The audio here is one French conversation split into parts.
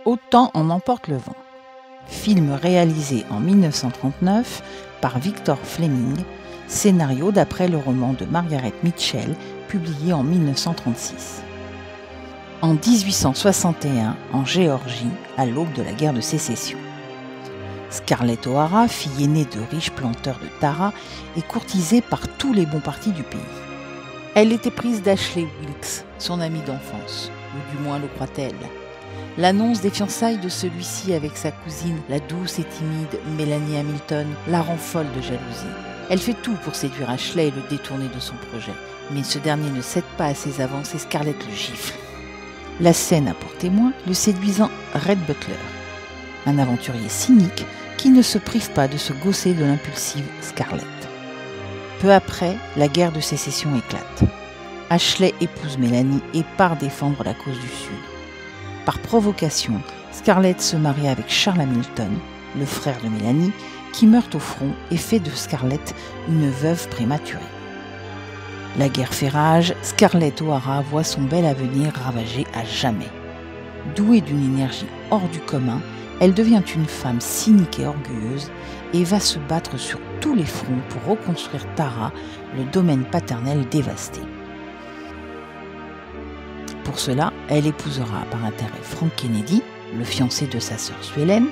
Autant en emporte le vent. Film réalisé en 1939 par Victor Fleming, scénario d'après le roman de Margaret Mitchell, publié en 1936. En 1861, en Géorgie, à l'aube de la guerre de sécession. Scarlett O'Hara, fille aînée de riches planteurs de Tara, est courtisée par tous les bons partis du pays. Elle est éprise d'Ashley Wilkes, son ami d'enfance, ou du moins le croit-elle. L'annonce des fiançailles de celui-ci avec sa cousine, la douce et timide Mélanie Hamilton, la rend folle de jalousie. Elle fait tout pour séduire Ashley et le détourner de son projet. Mais ce dernier ne cède pas à ses avances et Scarlett le gifle. La scène a pour témoin le séduisant Red Butler, un aventurier cynique qui ne se prive pas de se gausser de l'impulsive Scarlett. Peu après, la guerre de sécession éclate. Ashley épouse Mélanie et part défendre la cause du Sud. Par provocation, Scarlett se marie avec Charles Hamilton, le frère de Mélanie, qui meurt au front et fait de Scarlett une veuve prématurée. La guerre fait rage, Scarlett O'Hara voit son bel avenir ravagé à jamais. Douée d'une énergie hors du commun, elle devient une femme cynique et orgueilleuse et va se battre sur tous les fronts pour reconstruire Tara, le domaine paternel dévasté. Pour cela, elle épousera par intérêt Frank Kennedy, le fiancé de sa sœur Suellen,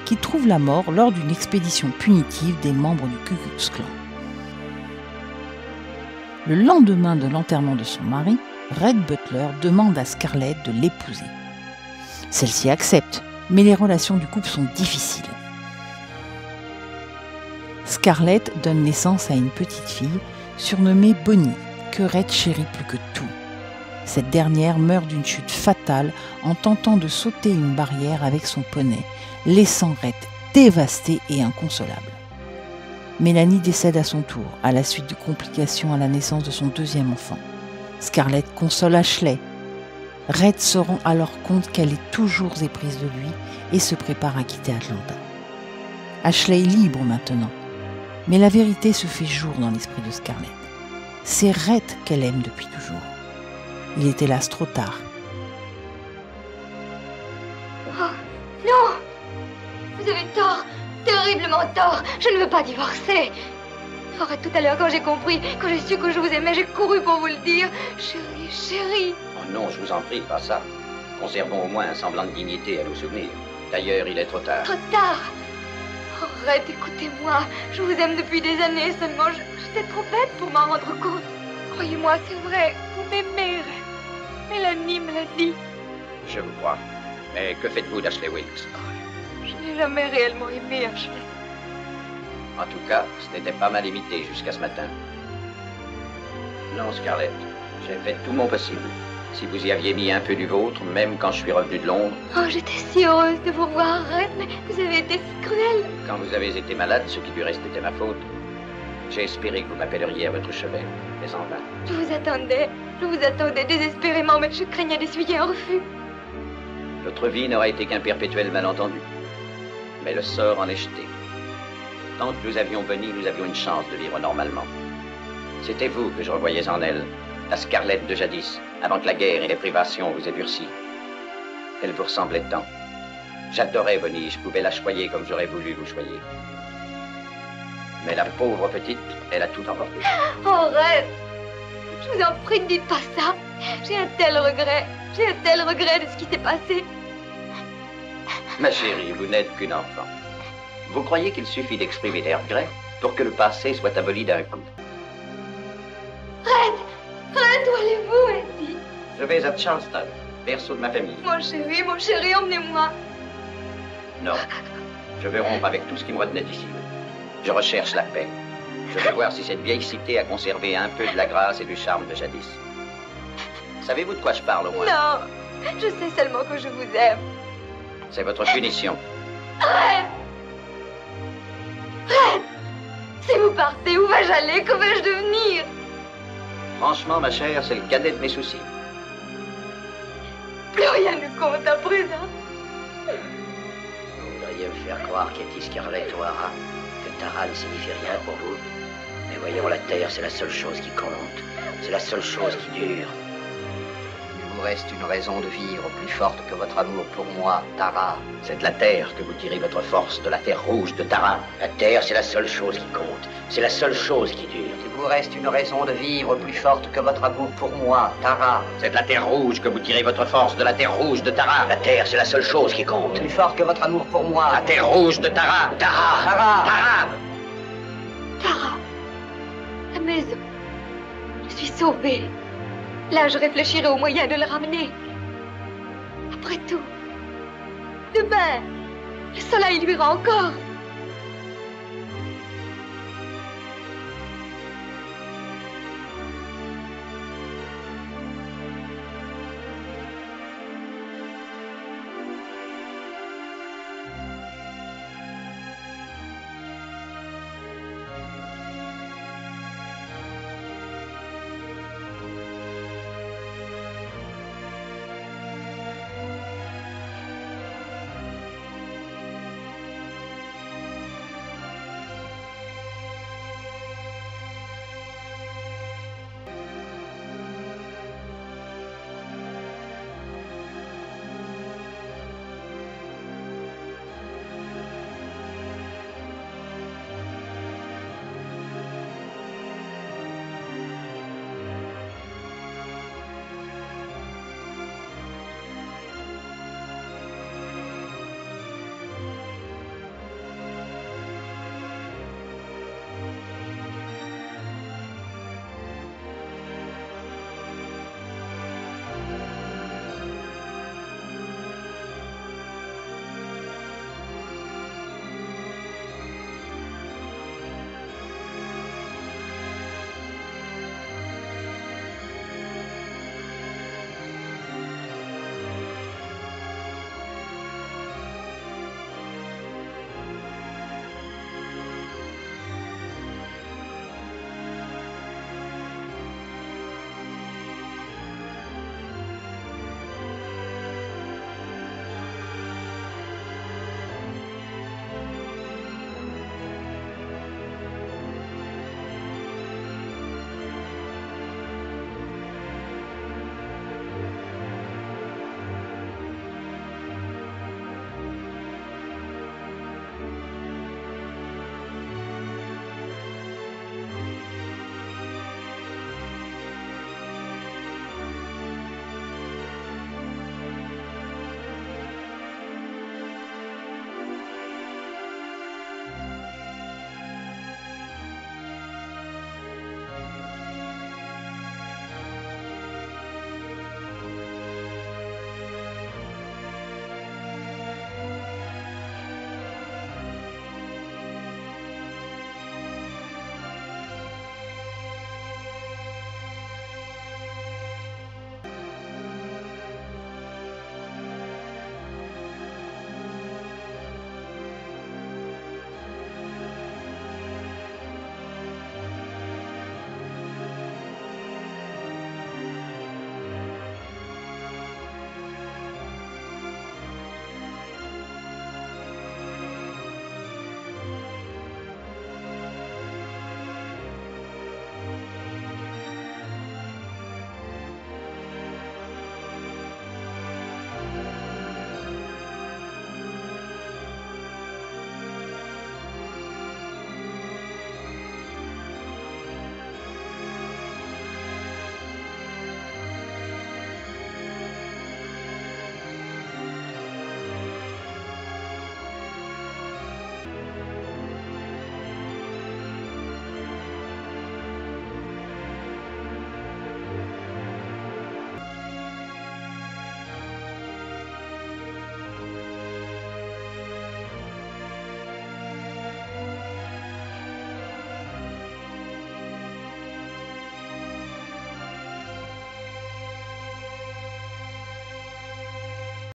qui trouve la mort lors d'une expédition punitive des membres du Ku Klux Klan. Le lendemain de l'enterrement de son mari, Red Butler demande à Scarlett de l'épouser. Celle-ci accepte, mais les relations du couple sont difficiles. Scarlett donne naissance à une petite fille, surnommée Bonnie, que Red chérit plus que tout. Cette dernière meurt d'une chute fatale en tentant de sauter une barrière avec son poney, laissant Red dévasté et inconsolable. Mélanie décède à son tour, à la suite de complications à la naissance de son deuxième enfant. Scarlett console Ashley. Red se rend alors compte qu'elle est toujours éprise de lui et se prépare à quitter Atlanta. Ashley est libre maintenant, mais la vérité se fait jour dans l'esprit de Scarlett. C'est Red qu'elle aime depuis toujours. Il est hélas trop tard. Oh, non! Vous avez tort, terriblement tort. Je ne veux pas divorcer. Arrête, tout à l'heure, quand j'ai compris, quand j'ai su que je vous aimais, j'ai couru pour vous le dire. Chérie, chérie. Oh non, je vous en prie, pas ça. Conservons au moins un semblant de dignité à nos souvenirs. D'ailleurs, il est trop tard. Trop tard. Arrête, écoutez-moi. Je vous aime depuis des années, seulement j'étais trop bête pour m'en rendre compte. Croyez-moi, c'est vrai, vous m'aimez. Mélanie me l'a dit. Je vous crois. Mais que faites-vous d'Ashley Wilkes? Je n'ai jamais réellement aimé Ashley. En tout cas, ce n'était pas mal imité jusqu'à ce matin. Non, Scarlett, j'ai fait tout mon possible. Si vous y aviez mis un peu du vôtre, même quand je suis revenu de Londres... Oh, j'étais si heureuse de vous voir, Red, mais vous avez été si cruel. Quand vous avez été malade, ce qui du reste était ma faute, j'ai espéré que vous m'appelleriez à votre chevet, mais en vain. Je vous attendais désespérément, mais je craignais d'essuyer un refus. Notre vie n'aurait été qu'un perpétuel malentendu. Mais le sort en est jeté. Tant que nous avions Bonnie, nous avions une chance de vivre normalement. C'était vous que je revoyais en elle, la Scarlett de jadis, avant que la guerre et les privations vous aient durci. Elle vous ressemblait tant. J'adorais Bonnie, je pouvais la choyer comme j'aurais voulu vous choyer. Mais la pauvre petite, elle a tout emporté. Oh, Red, je vous en prie, ne dites pas ça. J'ai un tel regret de ce qui s'est passé. Ma chérie, vous n'êtes qu'une enfant. Vous croyez qu'il suffit d'exprimer des regrets pour que le passé soit aboli d'un coup? Red, où allez-vous, Eddie? Je vais à Charleston, berceau de ma famille. Mon chéri, emmenez-moi. Non, je veux rompre avec tout ce qui me retenait ici. Je recherche la paix. Je veux voir si cette vieille cité a conservé un peu de la grâce et du charme de jadis. Savez-vous de quoi je parle au moins? Non, je sais seulement que je vous aime. C'est votre punition. Red! Si vous partez, où vais-je aller? Que vais-je devenir? Franchement, ma chère, c'est le cadet de mes soucis. Plus rien ne compte à présent. Vous voudriez me faire croire qu'Eddie Scarlett O'Hara, que Tara ne signifie rien pour vous. Mais voyons, la terre, c'est la seule chose qui compte. C'est la seule chose qui dure. Mais reste une raison de vivre plus forte que votre amour pour moi, Tara. C'est de la terre que vous tirez votre force, de la terre rouge de Tara. La terre, c'est la seule chose qui compte. C'est la seule chose qui dure. Il vous reste une raison de vivre plus forte que votre amour pour moi, Tara. C'est de la terre rouge que vous tirez votre force, de la terre rouge de Tara. La terre, c'est la seule chose qui compte. Plus forte que votre amour pour moi. La terre rouge de Tara. Tara. Tara. Tara, la maison. Je suis sauvée. Là, je réfléchirai au moyen de le ramener. Après tout, demain, le soleil luira encore.